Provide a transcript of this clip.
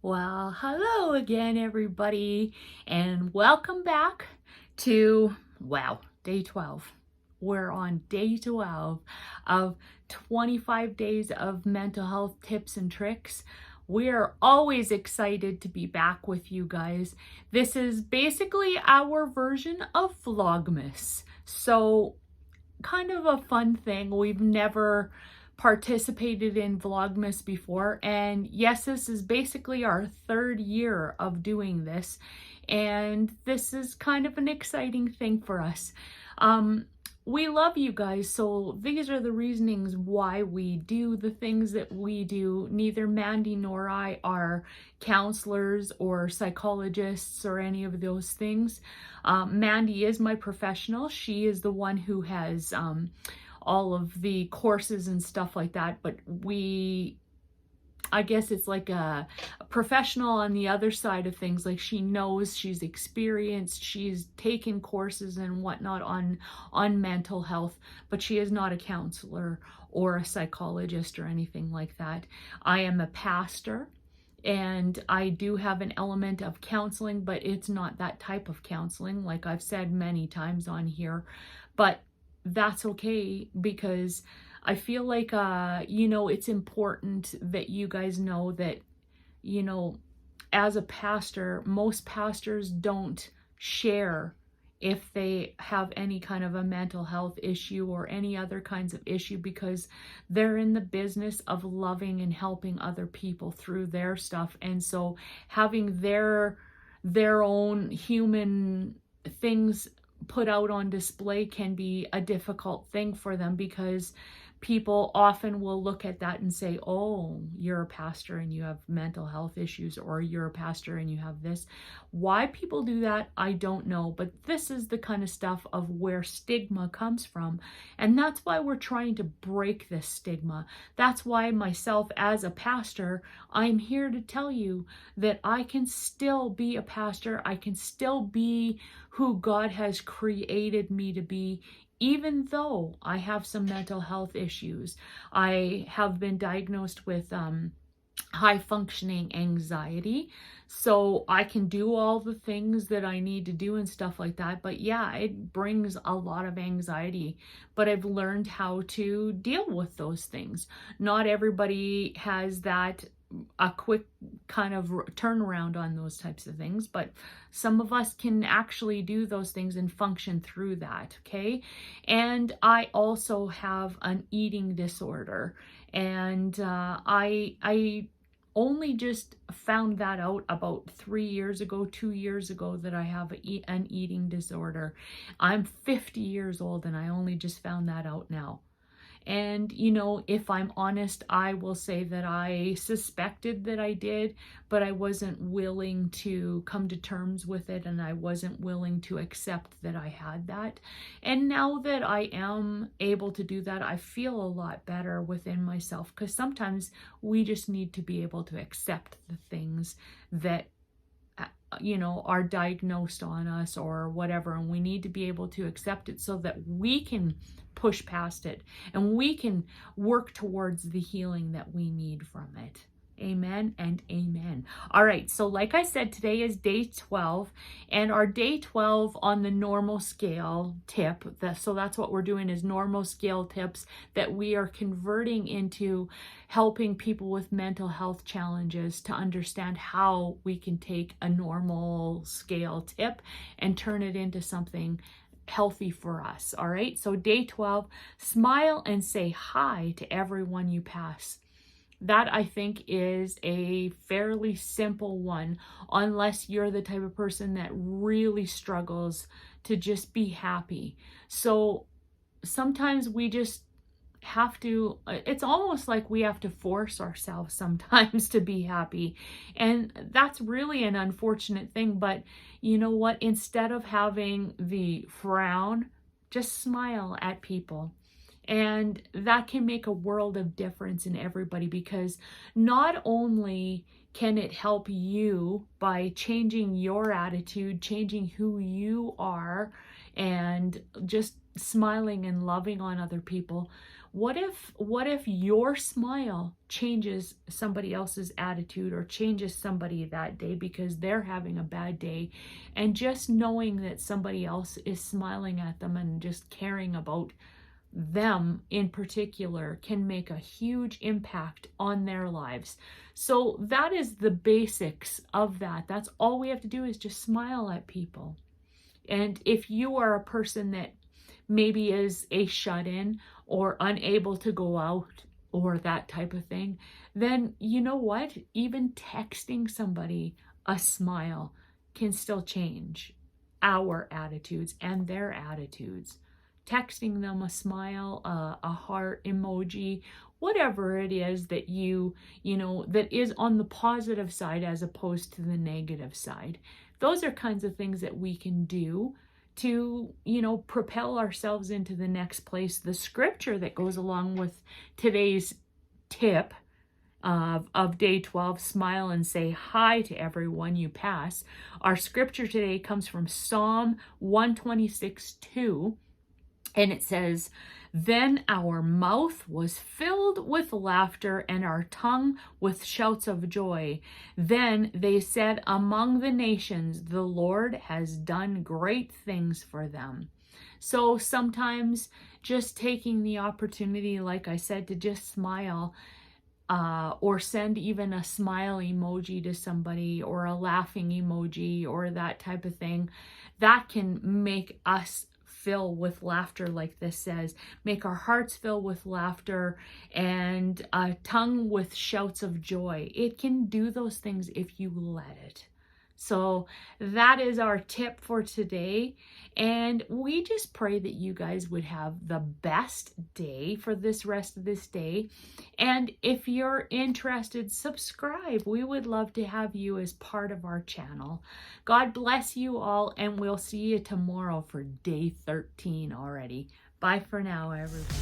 Well, hello again, everybody, and welcome back to, day 12. We're on day 12 of 25 days of mental health tips and tricks. We're always excited to be back with you guys. This is basically our version of Vlogmas. So, kind of a fun thing. We've never participated in Vlogmas before, and yes, this is basically our third year of doing this, and this is kind of an exciting thing for us. We love you guys, so these are the reasonings why we do the things that we do. Neither Mandy nor I are counselors or psychologists or any of those things. Mandy is my professional. She is the one who has all of the courses and stuff like that, but I guess it's like a professional on the other side of things. Like, she knows, she's experienced, she's taken courses and whatnot on mental health, but she is not a counselor or a psychologist or anything like that. I am a pastor, and I do have an element of counseling, but it's not that type of counseling, like I've said many times on here. But that's okay, because I feel like, it's important that you guys know that, as a pastor, most pastors don't share if they have any kind of a mental health issue or any other kinds of issue, because they're in the business of loving and helping other people through their stuff. And so having their own human things put out on display can be a difficult thing for them, because people often will look at that and say, oh, you're a pastor and you have mental health issues, or you're a pastor and you have this. Why people do that, I don't know, but this is the kind of stuff of where stigma comes from, and that's why we're trying to break this stigma. That's why myself, as a pastor, I'm here to tell you that I can still be a pastor. I can still be who God has created me to be, even though I have some mental health issues. I have been diagnosed with high functioning anxiety, so I can do all the things that I need to do and stuff like that. But yeah, it brings a lot of anxiety, but I've learned how to deal with those things. Not everybody has a quick kind of turnaround on those types of things, but some of us can actually do those things and function through that. Okay. And I also have an eating disorder, and I only just found that out about 2 years ago, that I have an eating disorder. I'm 50 years old and I only just found that out now. And, if I'm honest, I will say that I suspected that I did, but I wasn't willing to come to terms with it, and I wasn't willing to accept that I had that. And now that I am able to do that, I feel a lot better within myself, because sometimes we just need to be able to accept the things that are diagnosed on us or whatever, and we need to be able to accept it so that we can push past it and we can work towards the healing that we need from it. Amen and amen. All right, so like I said, today is day 12, and our day 12 on the normal scale tip, so that's what we're doing, is normal scale tips that we are converting into helping people with mental health challenges to understand how we can take a normal scale tip and turn it into something healthy for us. All right, so day 12, smile and say hi to everyone you pass. That, I think, is a fairly simple one, unless you're the type of person that really struggles to just be happy. So sometimes we just have to, it's almost like we have to force ourselves sometimes to be happy. And that's really an unfortunate thing. But you know what? Instead of having the frown, just smile at people. And that can make a world of difference in everybody, because not only can it help you by changing your attitude, changing who you are, and just smiling and loving on other people, What if your smile changes somebody else's attitude or changes somebody that day because they're having a bad day, and just knowing that somebody else is smiling at them and just caring about them in particular can make a huge impact on their lives. So that is the basics of that. That's all we have to do, is just smile at people. And if you are a person that maybe is a shut-in or unable to go out or that type of thing, then you know what? Even texting somebody a smile can still change our attitudes and their attitudes. Texting them a smile, a heart emoji, whatever it is that you know, that is on the positive side as opposed to the negative side. Those are kinds of things that we can do to, you know, propel ourselves into the next place. The scripture that goes along with today's tip of day 12, smile and say hi to everyone you pass. Our scripture today comes from Psalm 126:2. And it says, "Then our mouth was filled with laughter and our tongue with shouts of joy. Then they said among the nations, the Lord has done great things for them." So sometimes just taking the opportunity, like I said, to just smile, or send even a smile emoji to somebody or a laughing emoji or that type of thing, that can make us fill with laughter, like this says, make our hearts fill with laughter and a tongue with shouts of joy. It can do those things if you let it. So that is our tip for today. And we just pray that you guys would have the best day for this rest of this day. And if you're interested, subscribe. We would love to have you as part of our channel. God bless you all, and we'll see you tomorrow for day 13 already. Bye for now, everybody.